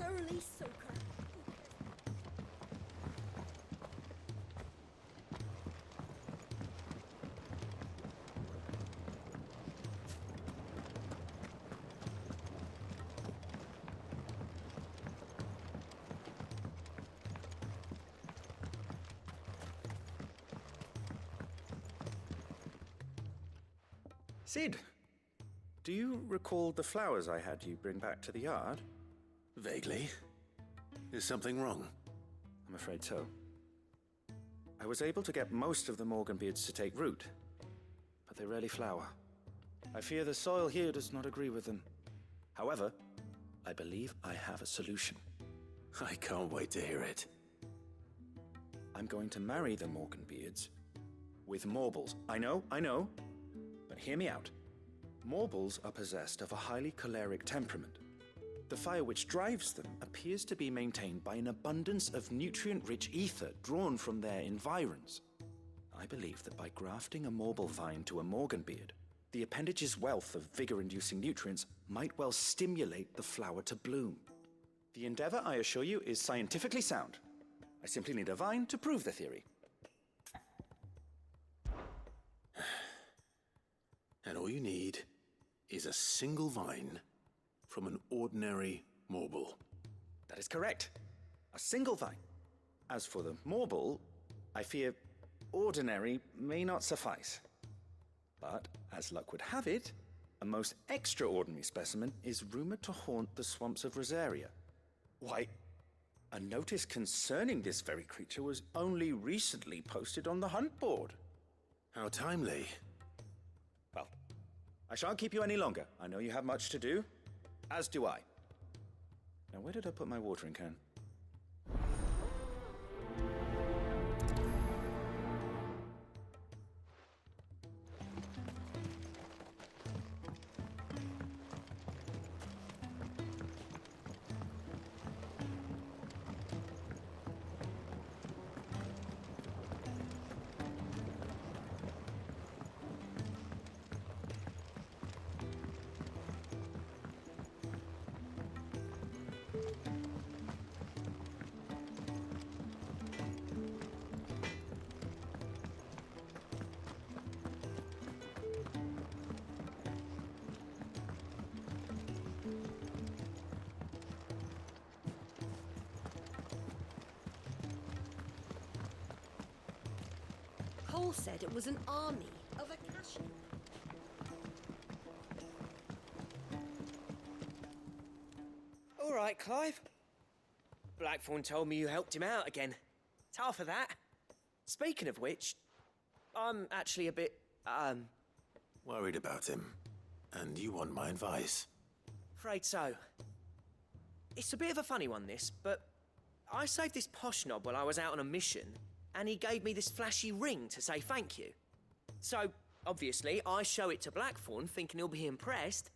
early soaker. Sid, do you recall the flowers I had you bring back to the yard? Vaguely. Is something wrong? I'm afraid so. I was able to get most of the Morganbeards to take root, but they rarely flower. I fear the soil here does not agree with them. However, I believe I have a solution. I can't wait to hear it. I'm going to marry the Morganbeards with Morbles. I know, but hear me out. Morbles are possessed of a highly choleric temperament. The fire which drives them appears to be maintained by an abundance of nutrient-rich ether drawn from their environs. I believe that by grafting a Morble vine to a Morganbeard, the appendage's wealth of vigor-inducing nutrients might well stimulate the flower to bloom. The endeavor, I assure you, is scientifically sound. I simply need a vine to prove the theory. And all you need is a single vine from an ordinary Morble. That is correct. A single vine. As for the Morble, I fear ordinary may not suffice. But, as luck would have it, a most extraordinary specimen is rumored to haunt the swamps of Rosaria. Why, a notice concerning this very creature was only recently posted on the hunt board. How timely. Well, I shan't keep you any longer. I know you have much to do, as do I. Now, where did I put my watering can? Cole said it was an army of Akashi. All right, Clive. Blackthorn told me you helped him out again. It's half of that. Speaking of which, I'm actually a bit, Worried about him. And you want my advice? afraid so. It's a bit of a funny one, this, but I saved this posh knob while I was out on a mission, and he gave me this flashy ring to say thank you. So, obviously, I show it to Blackthorn, thinking he'll be impressed,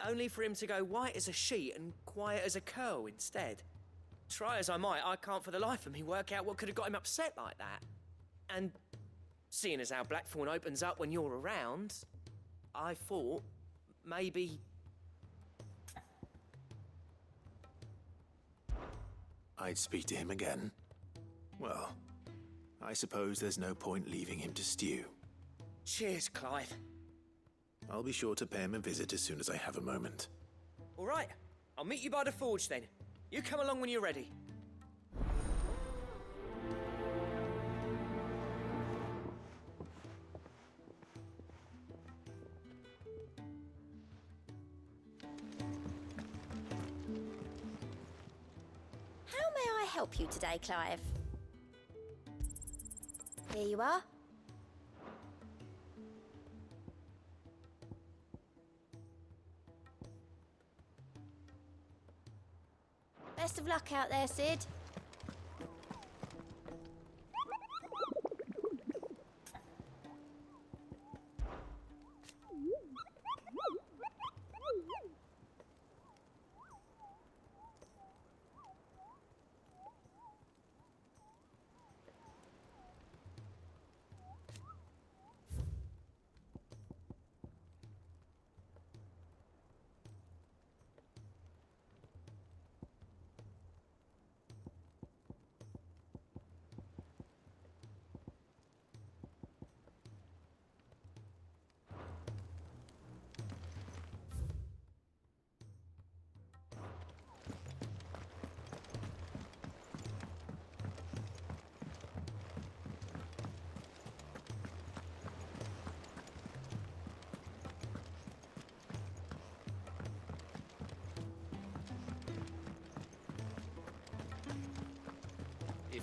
only for him to go white as a sheet and quiet as a curl instead. Try as I might, I can't for the life of me work out what could have got him upset like that. And seeing as how Blackthorn opens up when you're around, I thought maybe... I'd speak to him again. Well, I suppose there's no point leaving him to stew. Cheers, Clive. I'll be sure to pay him a visit as soon as I have a moment. All right, I'll meet you by the forge then. You come along when you're ready. How may I help you today, Clive? Here you are. Best of luck out there, Sid.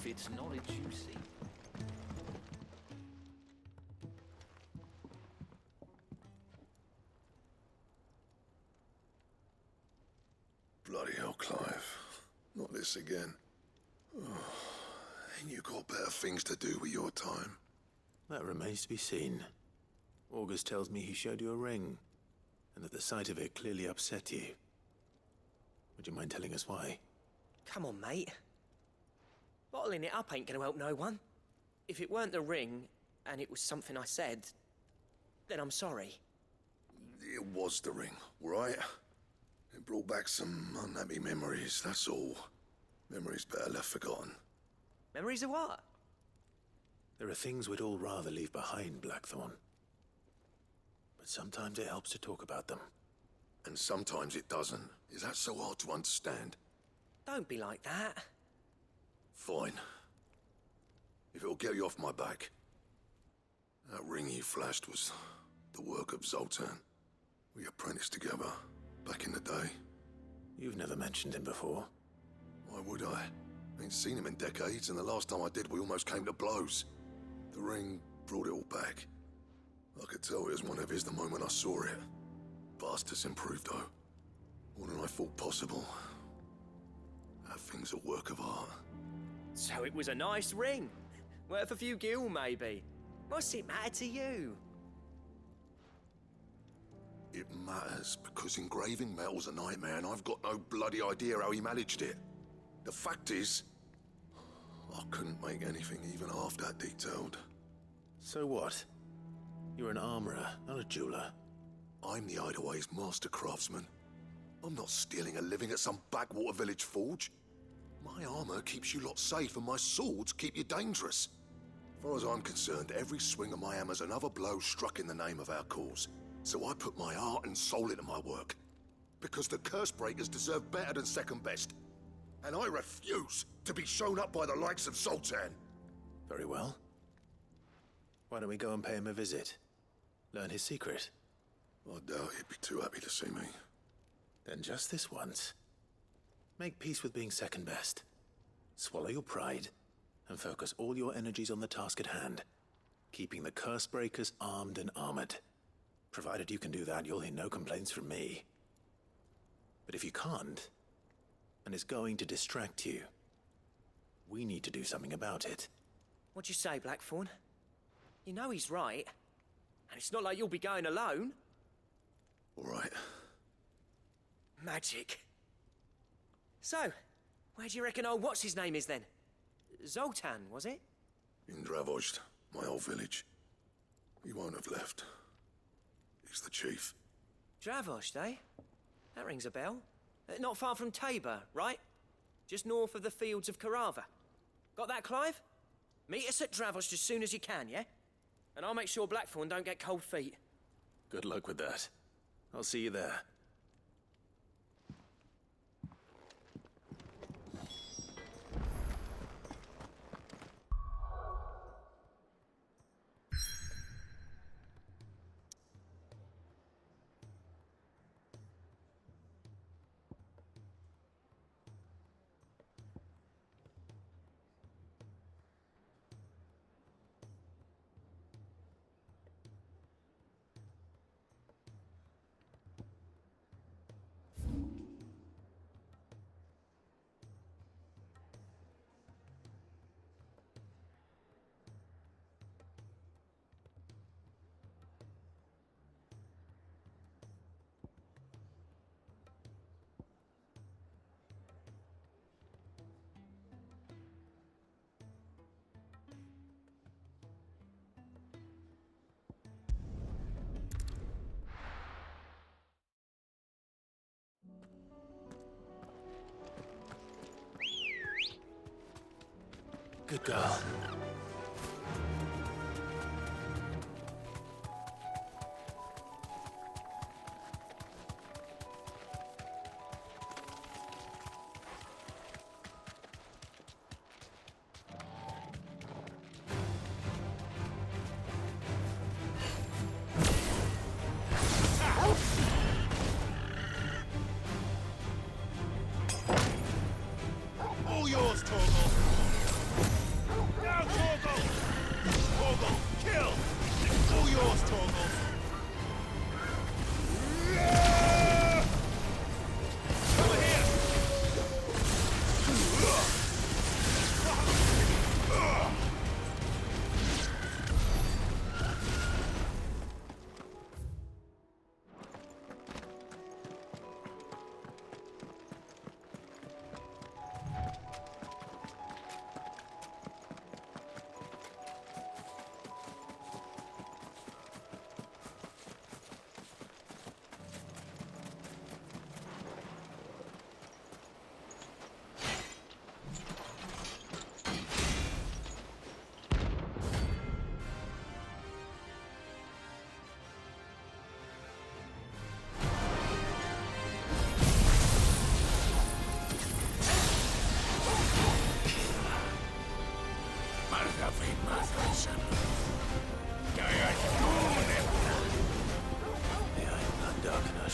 it's knowledge you seek. Bloody hell, Clive. Not this again. Oh, ain't you got better things to do with your time? That remains to be seen. August tells me he showed you a ring, and that the sight of it clearly upset you. Would you mind telling us why? Come on, mate. Bottling it up ain't gonna help no one. If it weren't the ring, and it was something I said, then I'm sorry. It was the ring, right? It brought back some unhappy memories, that's all. Memories better left forgotten. Memories of what? There are things we'd all rather leave behind, Blackthorn. But sometimes it helps to talk about them. And sometimes it doesn't. Is that so hard to understand? Don't be like that. Fine. If it'll get you off my back. That ring you flashed was the work of Zoltan. We apprenticed together, back in the day. You've never mentioned him before. Why would I? Ain't seen him in decades, and the last time I did, we almost came to blows. The ring brought it all back. I could tell it was one of his the moment I saw it. Bastard's improved, though. More than I thought possible. That thing's a work of art. So it was a nice ring. Worth a few gil, maybe. What's it matter to you? It matters, because engraving metal's a nightmare, and I've got no bloody idea how he managed it. The fact is, I couldn't make anything even half that detailed. So what? You're an armorer, not a jeweler. I'm the Hideaway's master craftsman. I'm not stealing a living at some backwater village forge. My armor keeps you lot safe, and my swords keep you dangerous. As far as I'm concerned, every swing of my hammer's another blow struck in the name of our cause. So I put my heart and soul into my work. Because the curse breakers deserve better than second best. And I refuse to be shown up by the likes of Zoltan. Very well. Why don't we go and pay him a visit? Learn his secret. I doubt he'd be too happy to see me. Then just this once. Make peace with being second best. Swallow your pride, and focus all your energies on the task at hand. Keeping the curse breakers armed and armored. Provided you can do that, you'll hear no complaints from me. But if you can't, and it's going to distract you, we need to do something about it. What'd you say, Blackthorn? You know he's right. And it's not like you'll be going alone. All right. Magic. So, where do you reckon old what's-his-name is then? Zoltan, was it? In Dravozd, my old village. He won't have left. He's the chief. Dravozd, eh? That rings a bell. Not far from Tabor, right? Just north of the fields of Carava. Got that, Clive? Meet us at Dravozd as soon as you can, yeah? And I'll make sure Blackthorn don't get cold feet. Good luck with that. I'll see you there. Good girl. All yours, Torgal!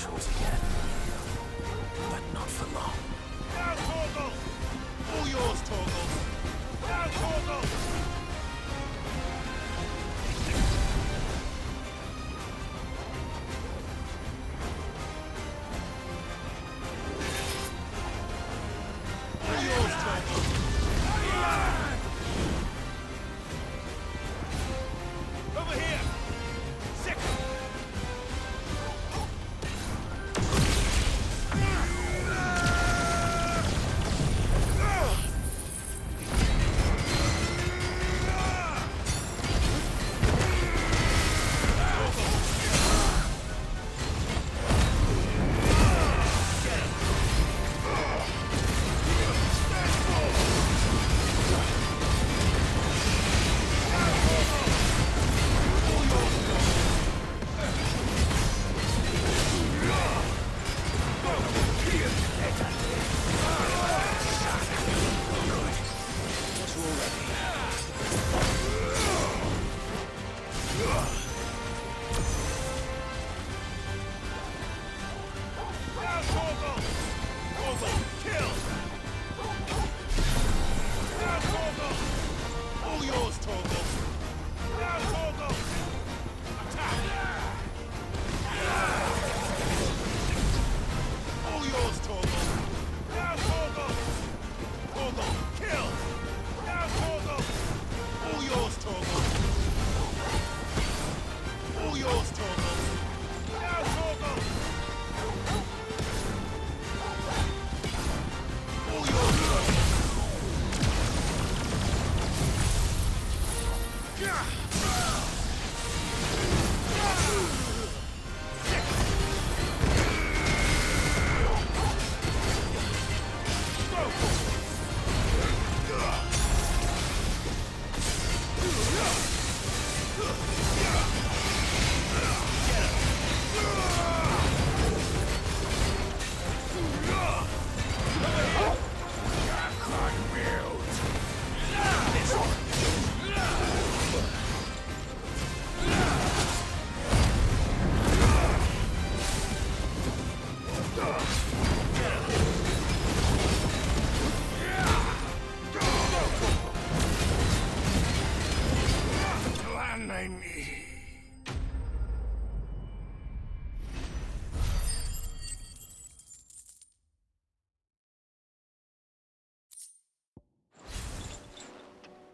yours again. But not for long. Now, Torgal! All yours, Torgal! Now, Torgal! All yours, Torgal! Over here! Second!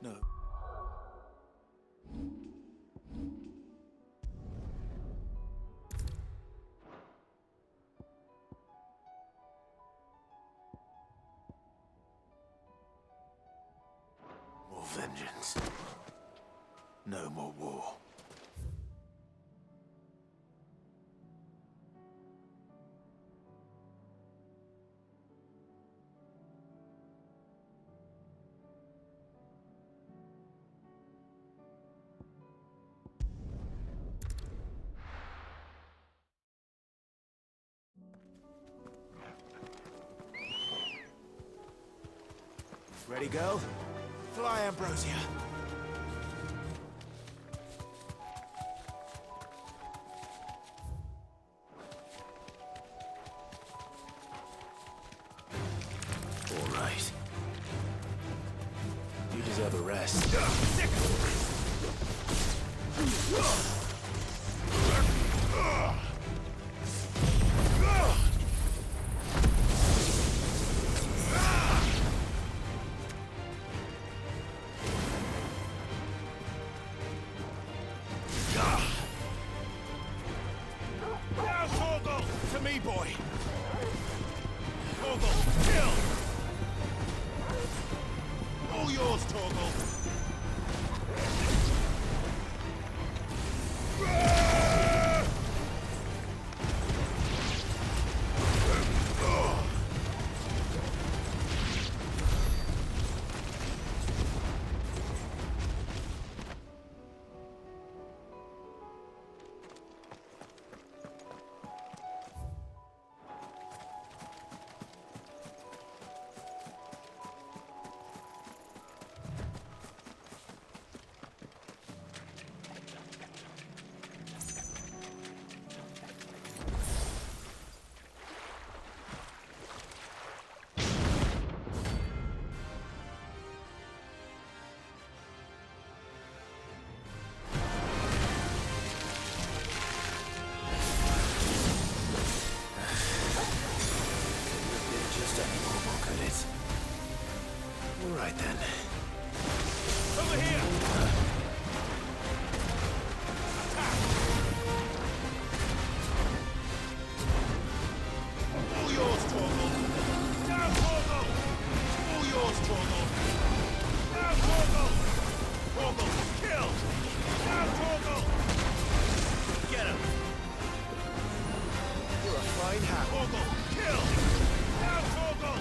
No. More vengeance. No more war. Ready, go? Fly, Ambrosia. All right. You deserve a rest. Now, Torgal! To me, boy! Torgal, kill! All yours, Torgal! right then. Over here! Attack! All yours, Torgal! Down, Torgal! All yours, Torgal! Down, Torgal! Torgal, kill! Down, Torgal! Get him! You're a fine hat. Torgal, kill! Down, Torgal!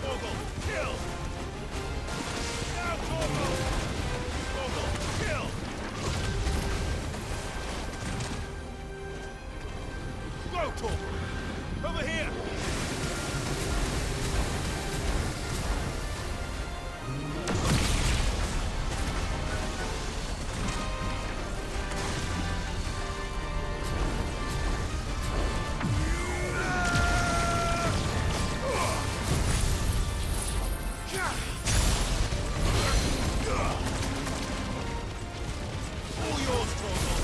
Torgal, kill! Down, Torgal! Torgal, kill! Go, Torgal! Over here! All yours, Torgal!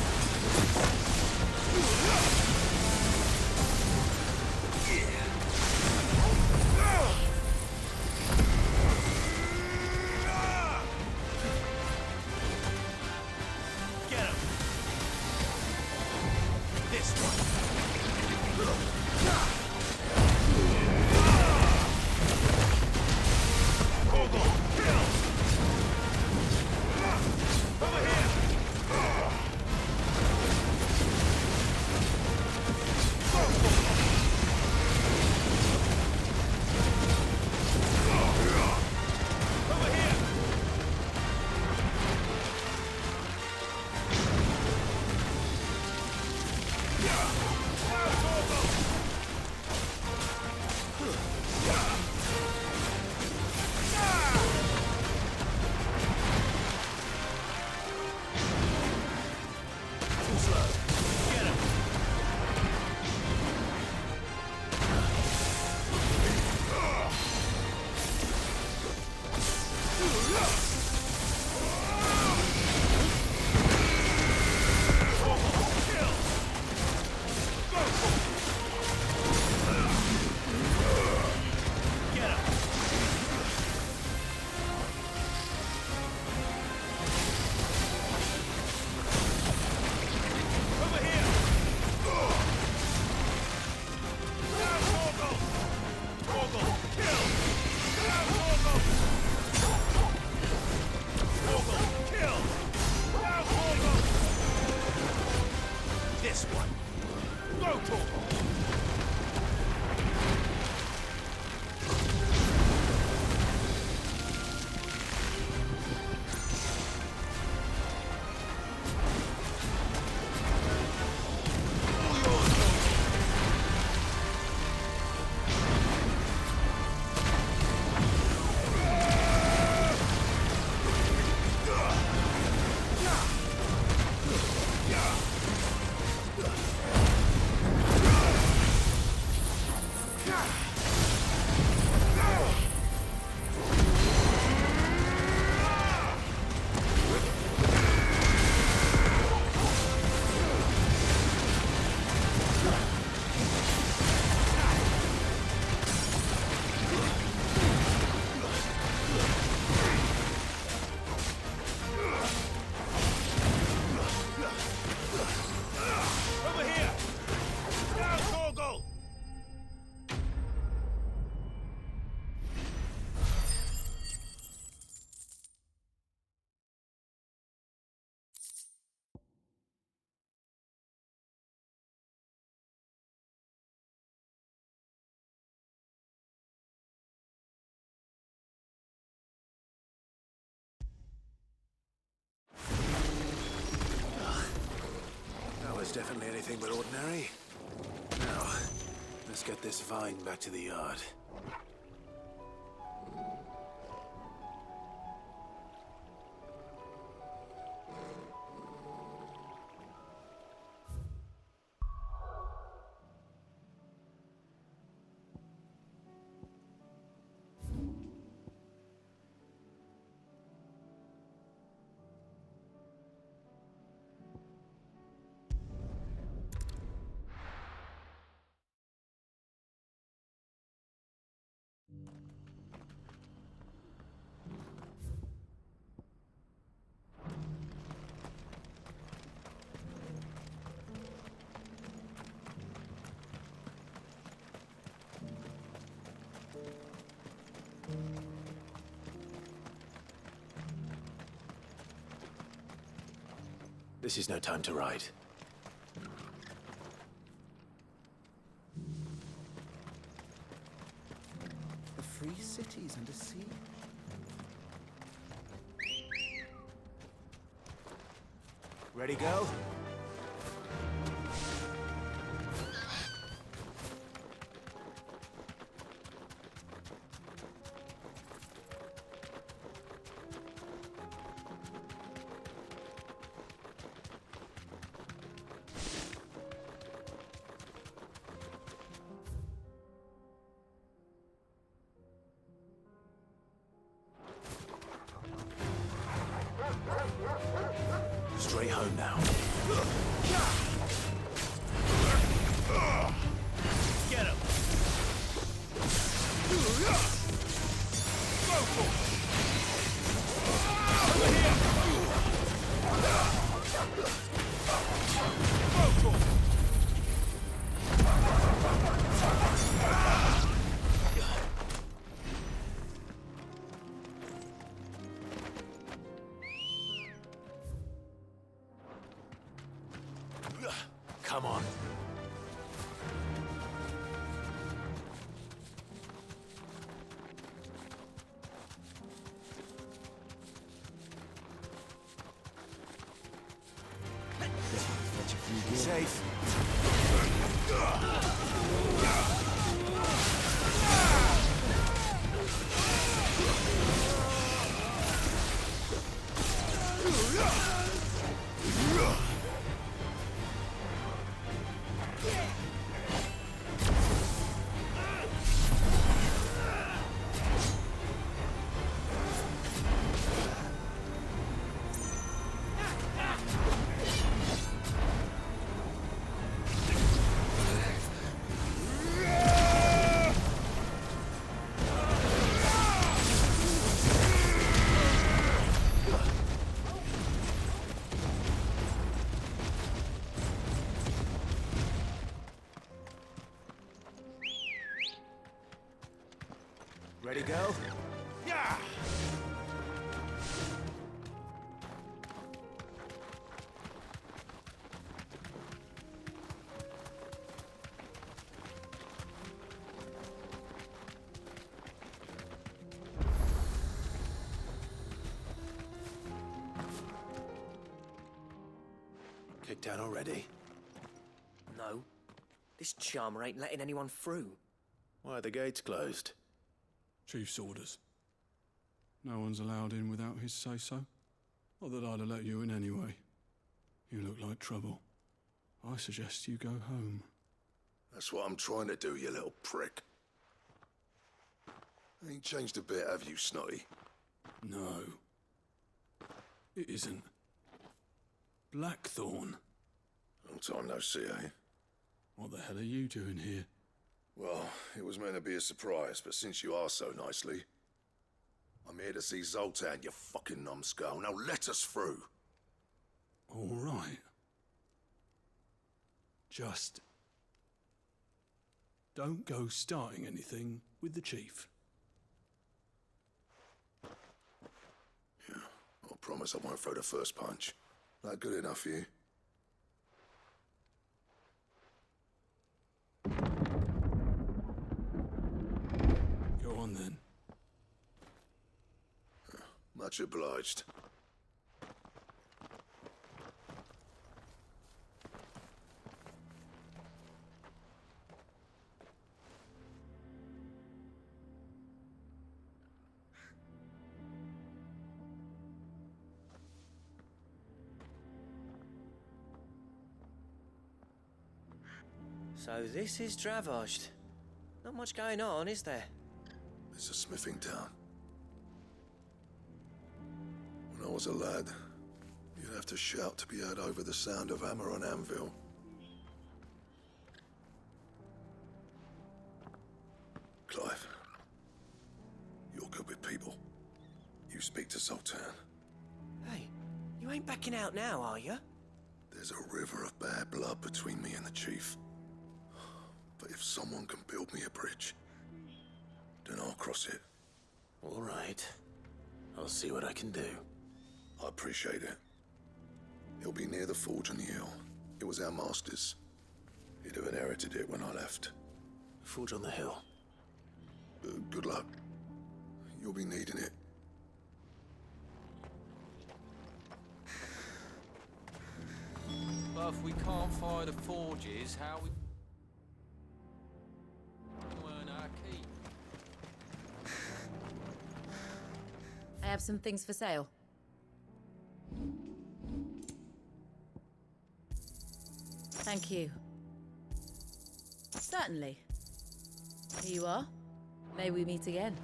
Get him! This one! Torgal, kill! Over here! Over here! Now, Torgal! Too slow. Get him! Kill! Go! Get him! Over here! Down, Torgal! Torgal, kill! Down, Torgal! Torgal, kill! Down, Torgal! This one! Go, Torgal! All yours, Torgal! Over here! Down, Torgal! That was definitely anything but ordinary. Now, let's get this vine back to the yard. This is no time to ride. The free cities and a sea. Ready, go? Straight home now. Get him! Go for it! Over here! Go for it! Come on. Safe. Ready, go? Yeah! Kicked out already? No. This charmer ain't letting anyone through. Why are the gates closed? Chief's orders. No one's allowed in without his say-so. Not that I'd have let you in anyway. You look like trouble. I suggest you go home. That's what I'm trying to do, you little prick. Ain't changed a bit, have you, Snotty? No. It isn't. Blackthorn. Long time no see, eh? What the hell are you doing here? Well, it was meant to be a surprise, but since you asked so nicely, I'm here to see Zoltan, you fucking numbskull. Now let us through. All right. Just don't go starting anything with the chief. Yeah, I promise I won't throw the first punch. That good enough for you? Go on then. Much obliged. So this is Dravaged. Not much going on, is there? It's a smithing town. When I was a lad, you'd have to shout to be heard over the sound of hammer on anvil. Clive, you're good with people. You speak to Sultan. Hey, you ain't backing out now, are you? There's a river of bad blood between me and the chief. But if someone can build me a bridge, then I'll cross it. All right. I'll see what I can do. I appreciate it. It'll be near the forge on the hill. It was our master's. He'd have inherited it when I left. Forge on the hill. Good luck. You'll be needing it. But if we can't fire the forges, how we earn our keep? I have some things for sale. Thank you. Certainly. Here you are. May we meet again.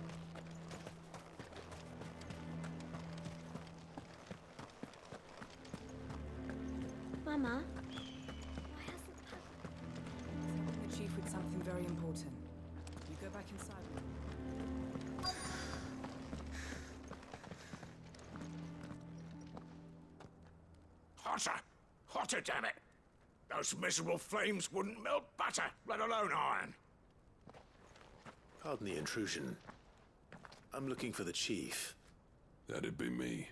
Mama, The chief with something very important. You go back inside. Hotter! Hotter, damn it! Those miserable flames wouldn't melt butter, let alone iron. Pardon the intrusion. I'm looking for the chief. That'd be me.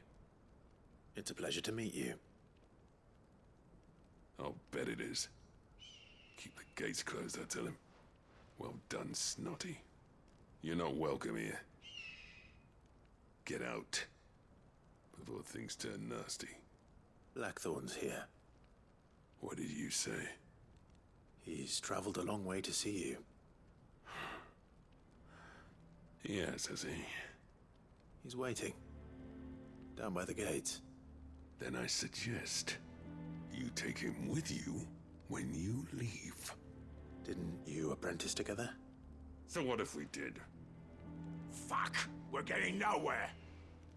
It's a pleasure to meet you. I'll bet it is. Keep the gates closed, I tell him. Well done, Snotty. You're not welcome here. Get out. Before things turn nasty. Blackthorn's here. What did you say? He's traveled a long way to see you. Yes, has he? He's waiting. Down by the gates. Then I suggest you take him with you when you leave. Didn't you apprentice together? So what if we did? Fuck! We're getting nowhere.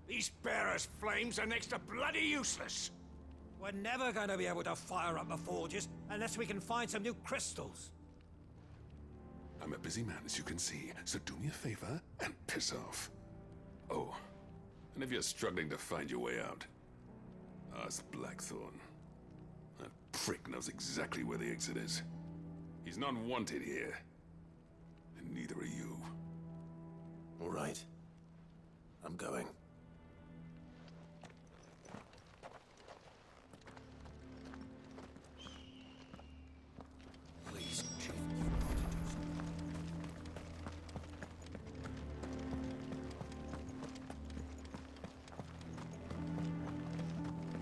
These bearers' flames are next to bloody useless. We're never going to be able to fire up the forges unless we can find some new crystals. I'm a busy man, as you can see, so do me a favor and piss off. Oh, and if you're struggling to find your way out, ask Blackthorn. That prick knows exactly where the exit is. He's not wanted here. And neither are you. All right. I'm going. Please, Chief.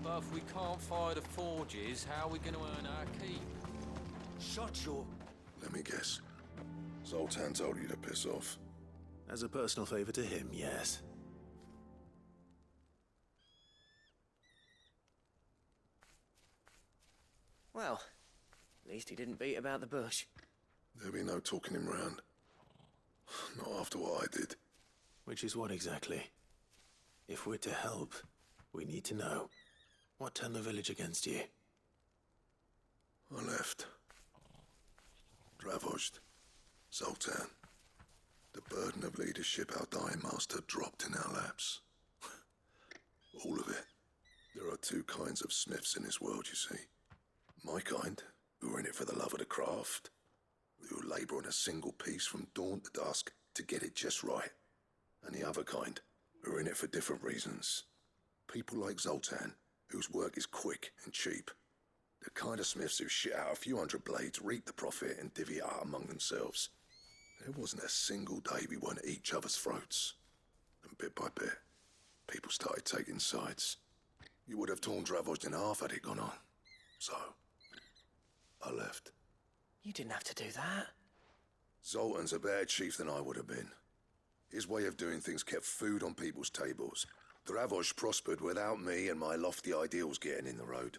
But if we can't fire the forges, how are we going to earn our keep? Shut your... Let me guess. Zoltan told you to piss off. As a personal favor to him, yes. Well, at least he didn't beat about the bush. There'll be no talking him round. Not after what I did. Which is what exactly? If we're to help, we need to know. What turned the village against you? I left. Dravozd. Zoltan. The burden of leadership our dying master dropped in our laps. All of it. There are two kinds of smiths in this world, you see. My kind, who are in it for the love of the craft, who labour on a single piece from dawn to dusk to get it just right. And the other kind, who are in it for different reasons. People like Zoltan, whose work is quick and cheap. The kind of smiths who shit out a few hundred blades, reap the profit, and divvy it out among themselves. There wasn't a single day we weren't at each other's throats. And bit by bit, people started taking sides. You would have torn Dravozd in half had it gone on. So, I left. You didn't have to do that. Zoltan's a better chief than I would have been. His way of doing things kept food on people's tables. Dravozd prospered without me and my lofty ideals getting in the road.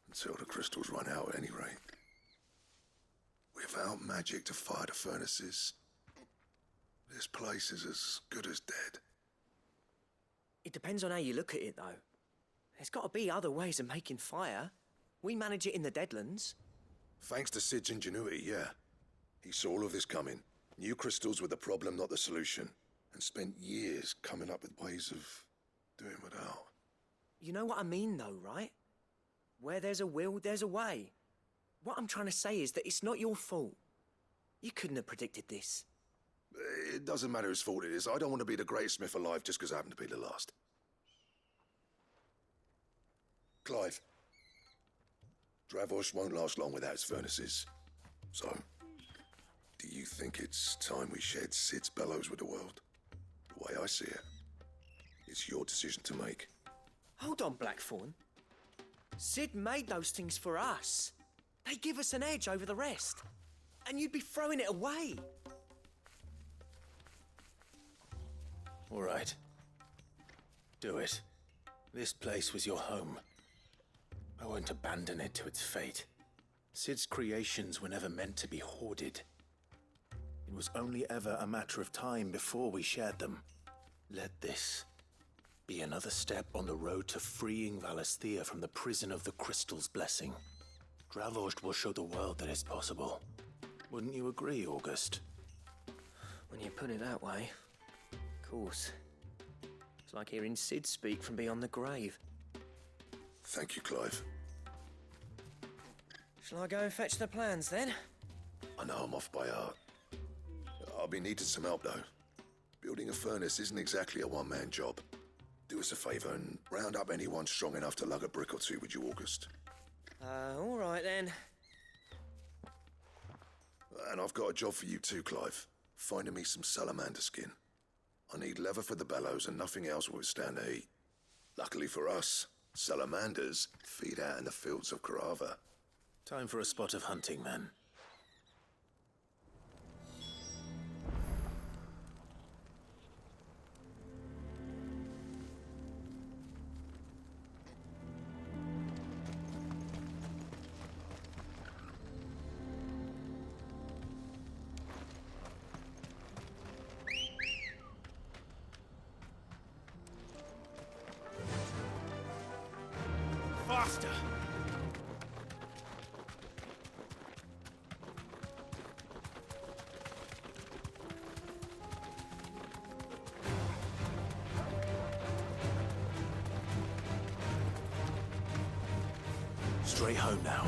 Until the crystals run out at any rate. Without magic to fire the furnaces, this place is as good as dead. It depends on how you look at it, though. There's got to be other ways of making fire. We manage it in the Deadlands. Thanks to Sid's ingenuity, yeah. He saw all of this coming. Knew crystals were the problem, not the solution. And spent years coming up with ways of doing without. You know what I mean, though, right? Where there's a will, there's a way. What I'm trying to say is that it's not your fault. You couldn't have predicted this. It doesn't matter whose fault it is. I don't want to be the greatest smith alive just because I happen to be the last. Clive, Dravosh won't last long without its furnaces. So, do you think it's time we shared Sid's bellows with the world? The way I see it, it's your decision to make. Hold on, Blackthorn. Sid made those things for us. They give us an edge over the rest. And you'd be throwing it away. All right. Do it. This place was your home. I won't abandon it to its fate. Sid's creations were never meant to be hoarded. It was only ever a matter of time before we shared them. Let this be another step on the road to freeing Valisthea from the prison of the Crystal's blessing. Dravost will show the world that it's possible. Wouldn't you agree, August? When you put it that way, of course. It's like hearing Sid speak from beyond the grave. Thank you, Clive. Shall I go and fetch the plans, then? I know I'm off by heart. I'll be needing some help, though. Building a furnace isn't exactly a one-man job. Do us a favour and round up anyone strong enough to lug a brick or two, would you, August? All right, then. And I've got a job for you too, Clive. Finding me some salamander skin. I need leather for the bellows and nothing else will withstand the heat. Luckily for us, salamanders feed out in the fields of Carava. Time for a spot of hunting, then. Faster! Straight home now.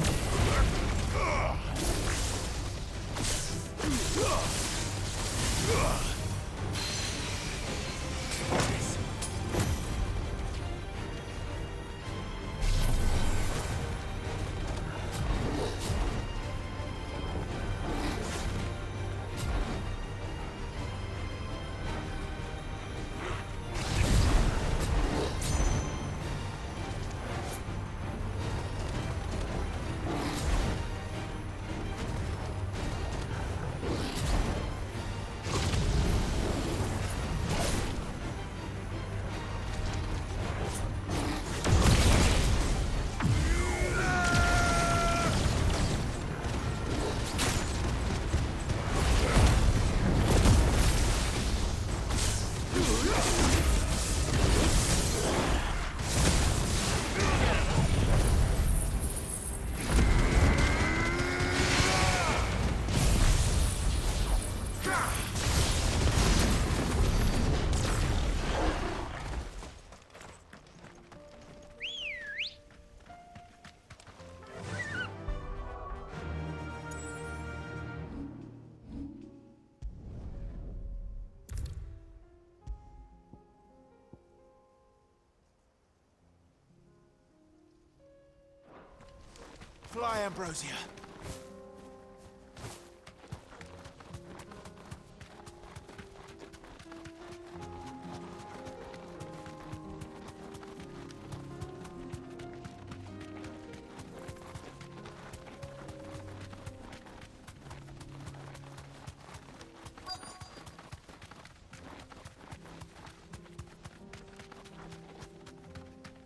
Fly, Ambrosia.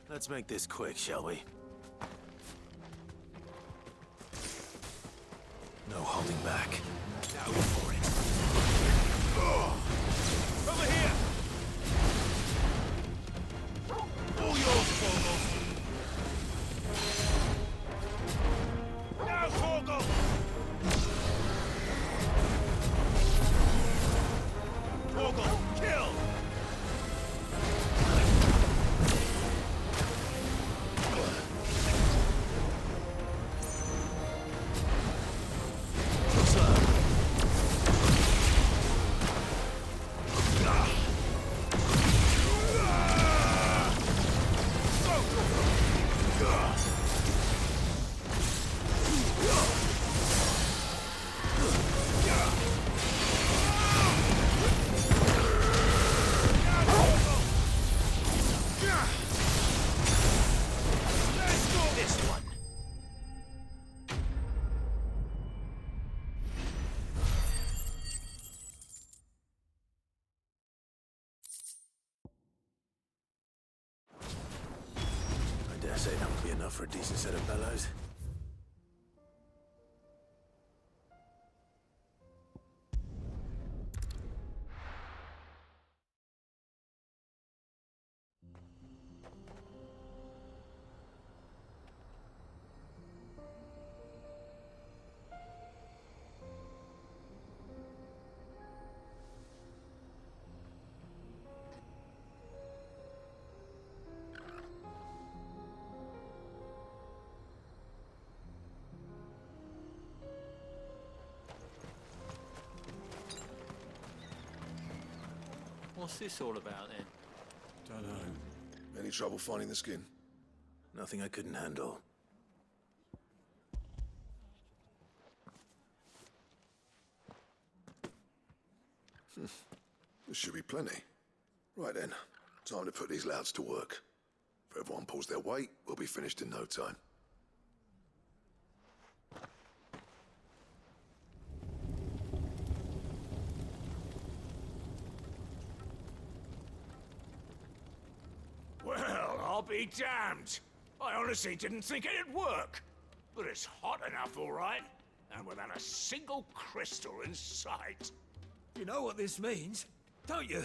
Let's make this quick, shall we? No holding back. Now for it. Over here! All yours, Torgal! Now, Torgal! Torgal, kill! enough for a decent set of bellows. What's this all about then? Don't know. Any trouble finding the skin? Nothing I couldn't handle. There should be plenty. Right then, time to put these louds to work. If everyone pulls their weight, we'll be finished in no time. Well, I'll be damned. I honestly didn't think it'd work. But it's hot enough, all right. And without a single crystal in sight. You know what this means, don't you?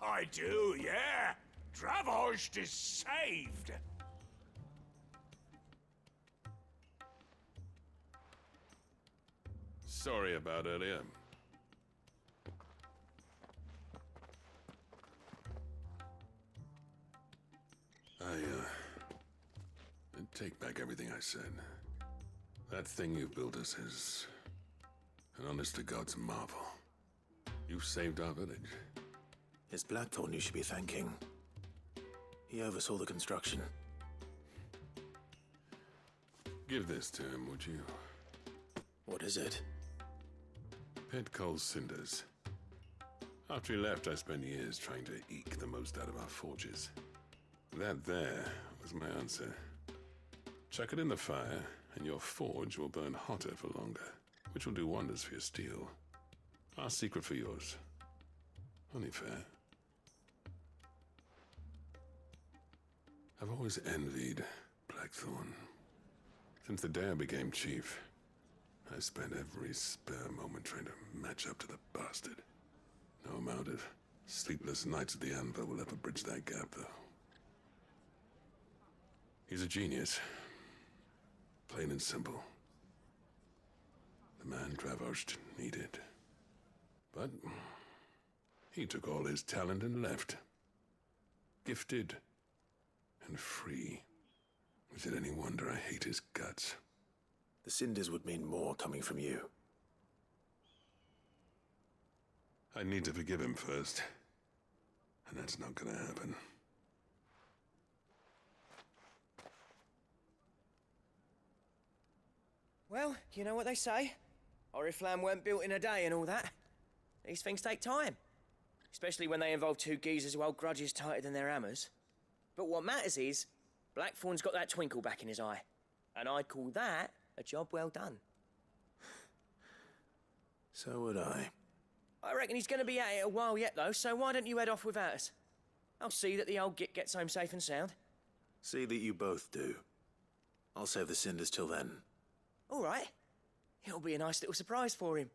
I do, yeah. Dravost is saved. Sorry about earlier. I take back everything I said. That thing you built us is an honest-to-God's marvel. You've saved our village. It's Blackthorn you should be thanking. He oversaw the construction. Give this to him, would you? What is it? Pet Cole's cinders. After he left, I spent years trying to eke the most out of our forges. That there was my answer. Chuck it in the fire, and your forge will burn hotter for longer, which will do wonders for your steel. Our secret for yours. Only fair. I've always envied Blackthorn. Since the day I became chief, I spent every spare moment trying to match up to the bastard. No amount of sleepless nights at the anvil will ever bridge that gap, though. He's a genius. Plain and simple. The man Dravost needed. But he took all his talent and left. Gifted and free. Is it any wonder I hate his guts? The cinders would mean more coming from you. I need to forgive him first. And that's not gonna happen. Well, you know what they say. Oriflamme weren't built in a day and all that. These things take time. Especially when they involve two geezers who hold grudges tighter than their hammers. But what matters is, Blackthorn's got that twinkle back in his eye. And I'd call that a job well done. So would I. I reckon he's going to be at it a while yet, though, so why don't you head off without us? I'll see that the old git gets home safe and sound. See that you both do. I'll save the cinders till then. All right. It'll be a nice little surprise for him.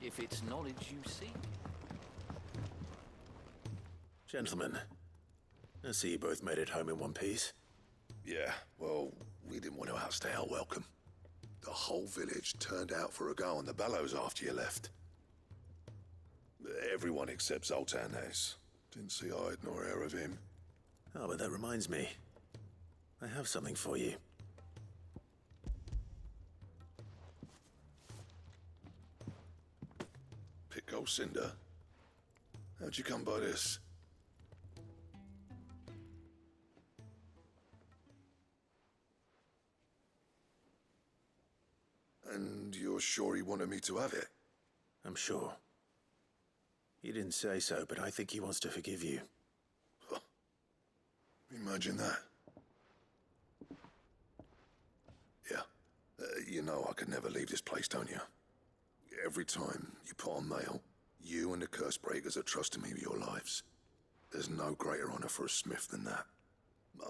If it's knowledge you seek. Gentlemen, I see you both made it home in one piece. Yeah, well, we didn't want to outstay our welcome. The whole village turned out for a go on the bellows after you left. Everyone except Zoltanes. Didn't see hide nor hair of him. Oh, but that reminds me. I have something for you. Pick old Cinder. How'd you come by this? And you're sure he wanted me to have it? I'm sure. He didn't say so, but I think he wants to forgive you. Huh. Imagine that. Yeah. You know I could never leave this place, don't you? Every time you put on mail, you and the curse breakers are trusting me with your lives. There's no greater honor for a smith than that.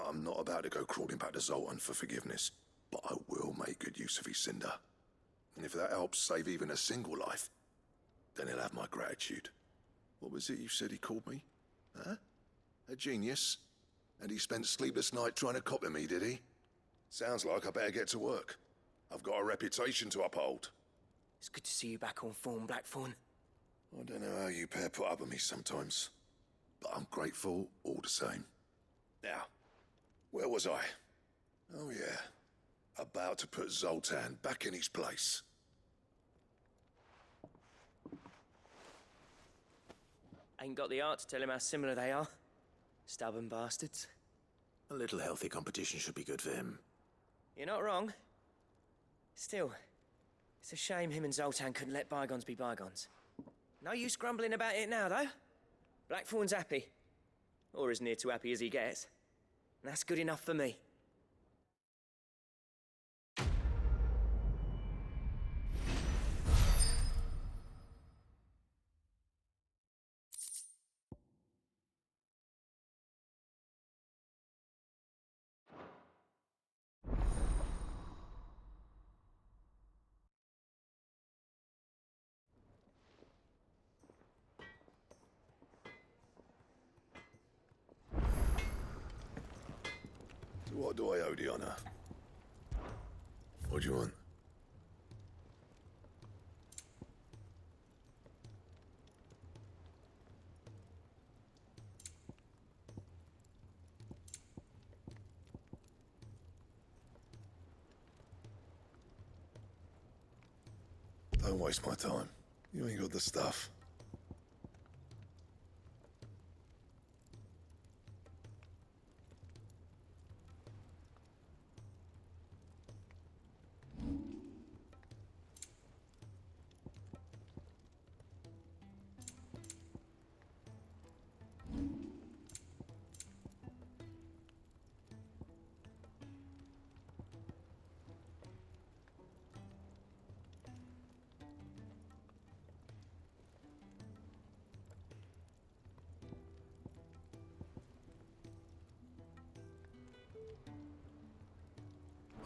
I'm not about to go crawling back to Zoltan for forgiveness, but I will make good use of his cinder. And if that helps save even a single life, then he'll have my gratitude. What was it you said he called me? Huh? A genius? And he spent sleepless nights trying to copy me, did he? Sounds like I better get to work. I've got a reputation to uphold. It's good to see you back on form, Blackthorn. I don't know how you pair put up with me sometimes, but I'm grateful all the same. Now, where was I? Oh yeah, about to put Zoltan back in his place. Ain't got the art to tell him how similar they are. Stubborn bastards. A little healthy competition should be good for him. You're not wrong. Still, it's a shame him and Zoltan couldn't let bygones be bygones. No use grumbling about it now, though. Blackthorn's happy. Or as near to happy as he gets. And that's good enough for me. What do I owe the honor? What do you want? Don't waste my time. You ain't got the stuff.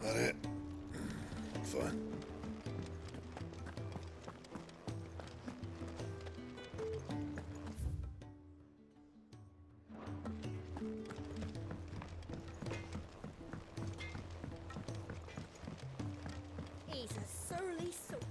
That it? Fine. He's a surly soaker.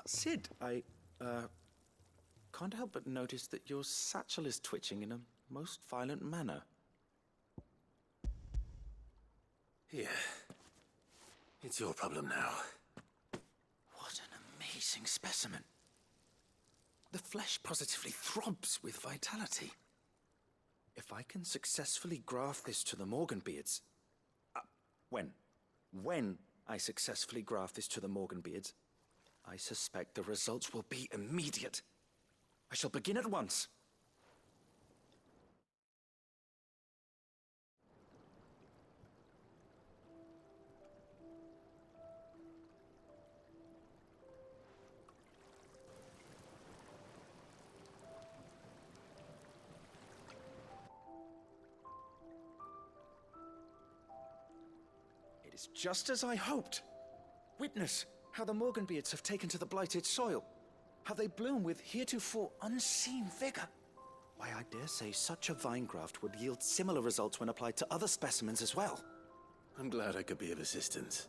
Sid, I can't help but notice that your satchel is twitching in a most violent manner. Here. It's your problem now. What an amazing specimen. The flesh positively throbs with vitality. If I can successfully graft this to the Morganbeards... When I successfully graft this to the Morganbeards, I suspect the results will be immediate. I shall begin at once. It is just as I hoped. Witness how the Morganbeards have taken to the blighted soil. How they bloom with heretofore unseen vigor. Why, I dare say such a vine graft would yield similar results when applied to other specimens as well. I'm glad I could be of assistance.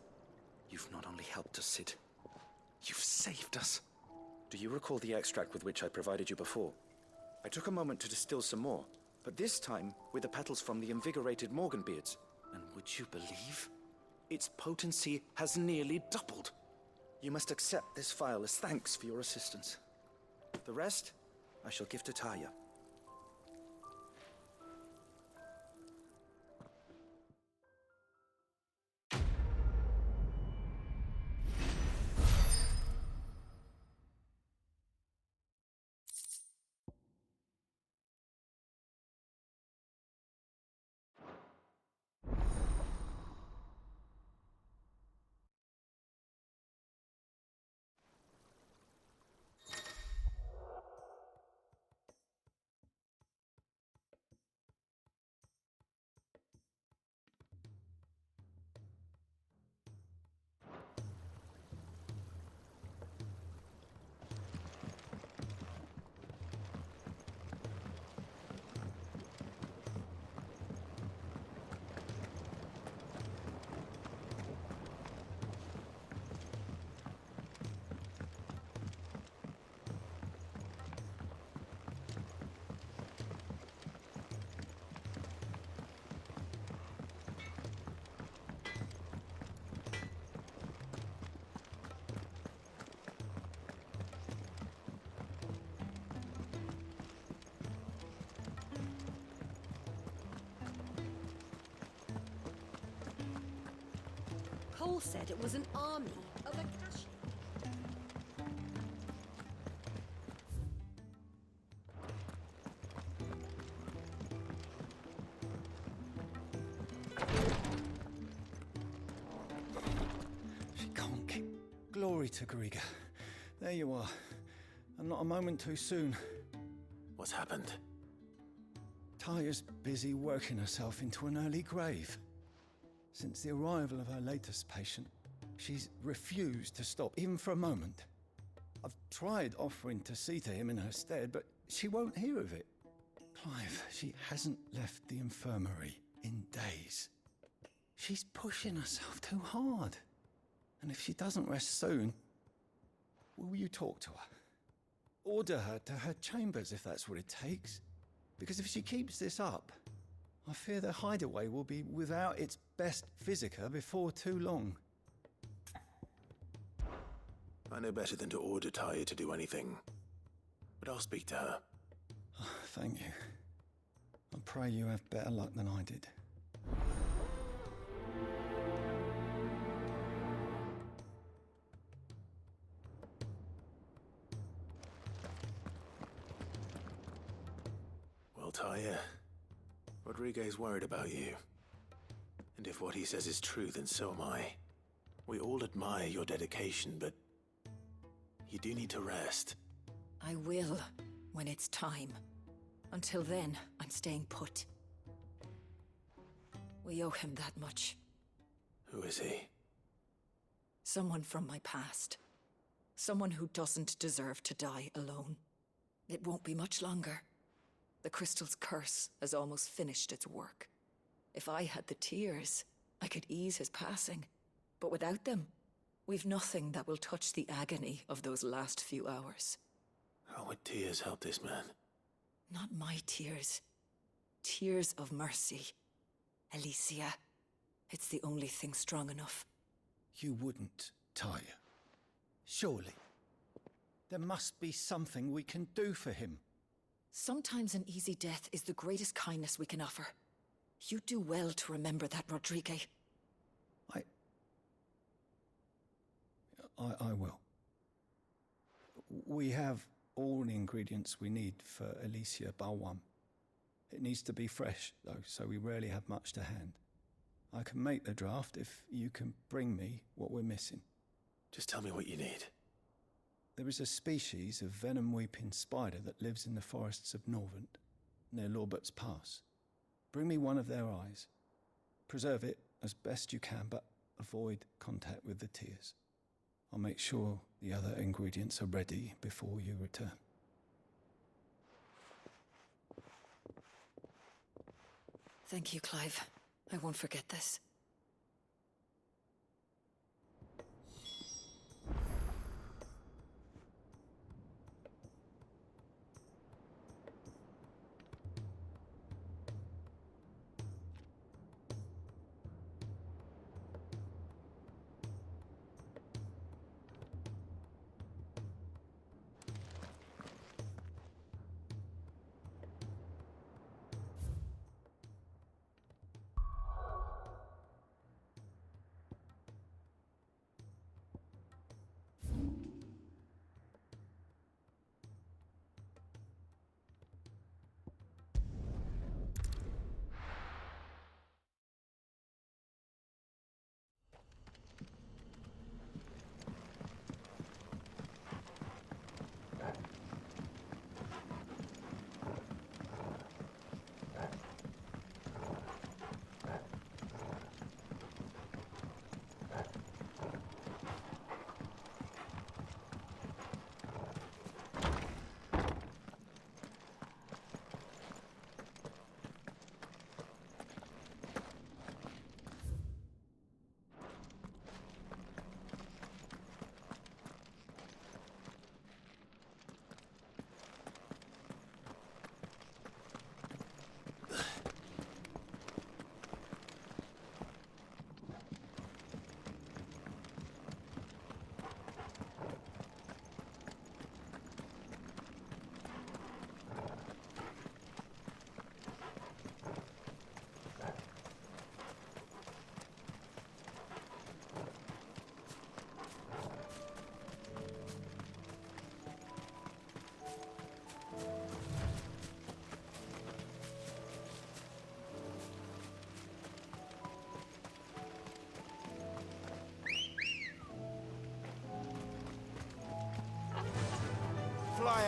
You've not only helped us, Sid, you've saved us. Do you recall the extract with which I provided you before? I took a moment to distill some more, but this time with the petals from the invigorated Morganbeards. And would you believe? Its potency has nearly doubled. You must accept this vial as thanks for your assistance. The rest, I shall give to Taya. Cole said it was an army of Akashi. She can't keep. Glory to Griga. There you are. And not a moment too soon. What's happened? Taya's busy working herself into an early grave. Since the arrival of her latest patient, she's refused to stop, even for a moment. I've tried offering to see to him in her stead, but she won't hear of it. Clive, she hasn't left the infirmary in days. She's pushing herself too hard. And if she doesn't rest soon, will you talk to her? Order her to her chambers if that's what it takes. Because if she keeps this up, I fear the hideaway will be without its best physica before too long. I know better than to order Taya to do anything. But I'll speak to her. Oh, thank you. I pray you have better luck than I did. Well, Taya, Rodriguez worried about you. And if what he says is true, then so am I. We all admire your dedication, but you do need to rest. I will, when it's time. Until then, I'm staying put. We owe him that much. Who is he? Someone from my past. Someone who doesn't deserve to die alone. It won't be much longer. The crystal's curse has almost finished its work. If I had the tears, I could ease his passing. But without them, we've nothing that will touch the agony of those last few hours. How would tears help this man? Not my tears. Tears of mercy. Alicia, it's the only thing strong enough. You wouldn't, Taya. Surely. There must be something we can do for him. Sometimes an easy death is the greatest kindness we can offer. You do well to remember that, Rodriguez. I will. We have all the ingredients we need for Alicia Balwam. It needs to be fresh, though, so we rarely have much to hand. I can make the draft if you can bring me what we're missing. Just tell me what you need. There is a species of venom-weeping spider that lives in the forests of Norvent, near Lorbert's Pass. Bring me one of their eyes. Preserve it as best you can, but avoid contact with the tears. I'll make sure the other ingredients are ready before you return. Thank you, Clive. I won't forget this.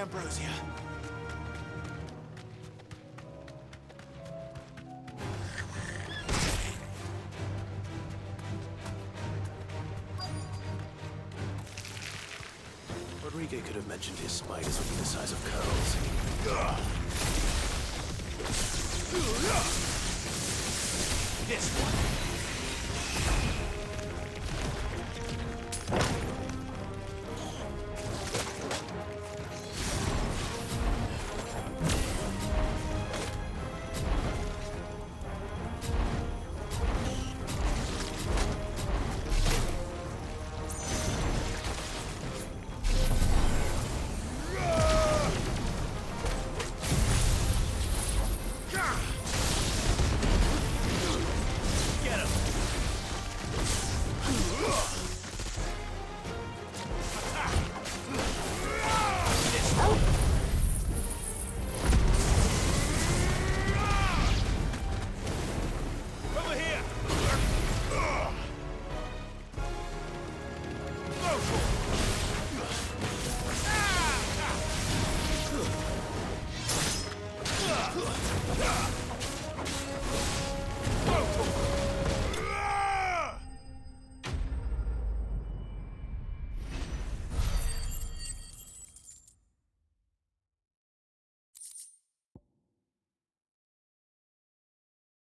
Ambrosia. Rodrigo could have mentioned his spiders would be the size of curls. This one.